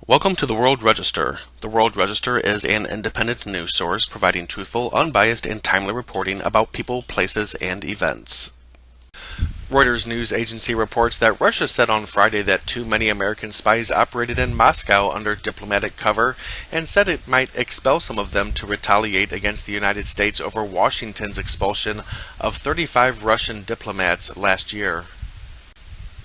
Welcome to the World Register. The World Register is an independent news source providing truthful, unbiased, and timely reporting about people, places, and events. Reuters news agency reports that Russia said on Friday that too many American spies operated in Moscow under diplomatic cover and said it might expel some of them to retaliate against the United States over Washington's expulsion of 35 Russian diplomats last year.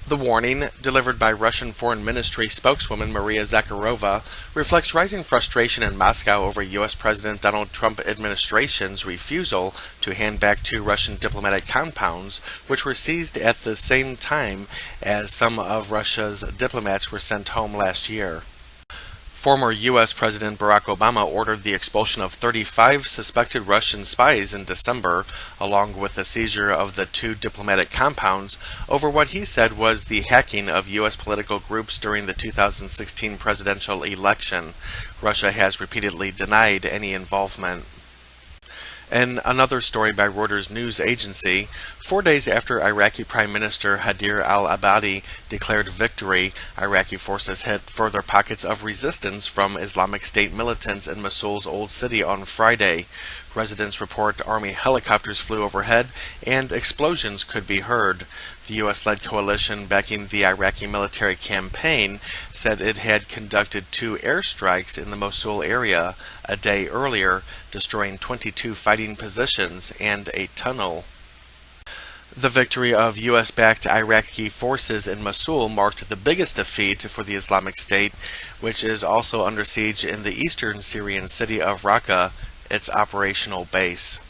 The warning, delivered by Russian Foreign Ministry spokeswoman Maria Zakharova, reflects rising frustration in Moscow over U.S. President Donald Trump administration's refusal to hand back two Russian diplomatic compounds, which were seized at the same time as some of Russia's diplomats were sent home last year. Former U.S. President Barack Obama ordered the expulsion of 35 suspected Russian spies in December, along with the seizure of the two diplomatic compounds, over what he said was the hacking of U.S. political groups during the 2016 presidential election. Russia has repeatedly denied any involvement. In another story by Reuters news agency, 4 days after Iraqi Prime Minister Haider al-Abadi declared victory, Iraqi forces hit further pockets of resistance from Islamic State militants in Mosul's old city on Friday. Residents report army helicopters flew overhead and explosions could be heard. The U.S.-led coalition backing the Iraqi military campaign said it had conducted 2 airstrikes in the Mosul area a day earlier, destroying 22 fighting positions and a tunnel. The victory of U.S.-backed Iraqi forces in Mosul marked the biggest defeat for the Islamic State, which is also under siege in the eastern Syrian city of Raqqa, its operational base.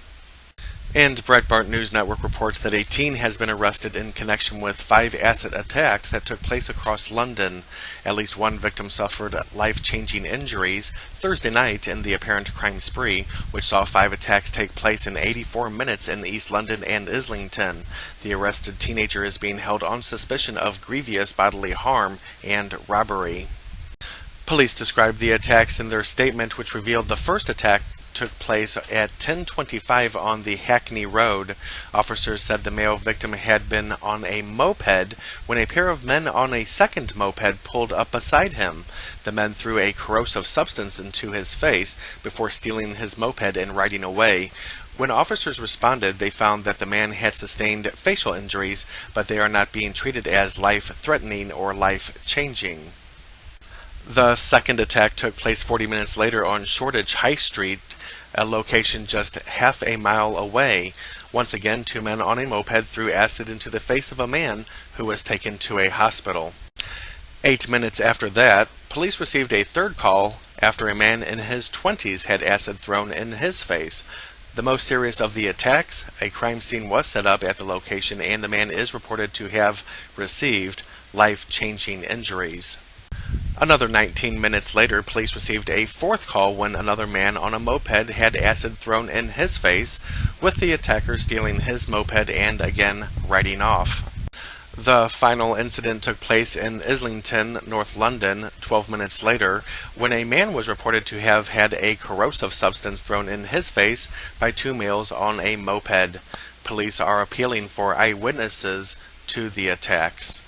And Breitbart News Network reports that a teen has been arrested in connection with 5 acid attacks that took place across London. At least one victim suffered life-changing injuries Thursday night in the apparent crime spree, which saw 5 attacks take place in 84 minutes in East London and Islington. The arrested teenager is being held on suspicion of grievous bodily harm and robbery. Police described the attacks in their statement, which revealed the first attack took place at 10:25 on the Hackney Road. Officers said the male victim had been on a moped when a pair of men on a second moped pulled up beside him. The men threw a corrosive substance into his face before stealing his moped and riding away. When officers responded, they found that the man had sustained facial injuries, but they are not being treated as life-threatening or life-changing. The second attack took place 40 minutes later on Shoreditch High Street, a location just half a mile away. Once again, 2 men on a moped threw acid into the face of a man who was taken to a hospital. 8 minutes after that, police received a third call after a man in his 20s had acid thrown in his face. The most serious of the attacks, a crime scene was set up at the location and the man is reported to have received life-changing injuries. Another 19 minutes later, police received a fourth call when another man on a moped had acid thrown in his face, with the attacker stealing his moped and again riding off. The final incident took place in Islington, North London, 12 minutes later, when a man was reported to have had a corrosive substance thrown in his face by 2 males on a moped. Police are appealing for eyewitnesses to the attacks.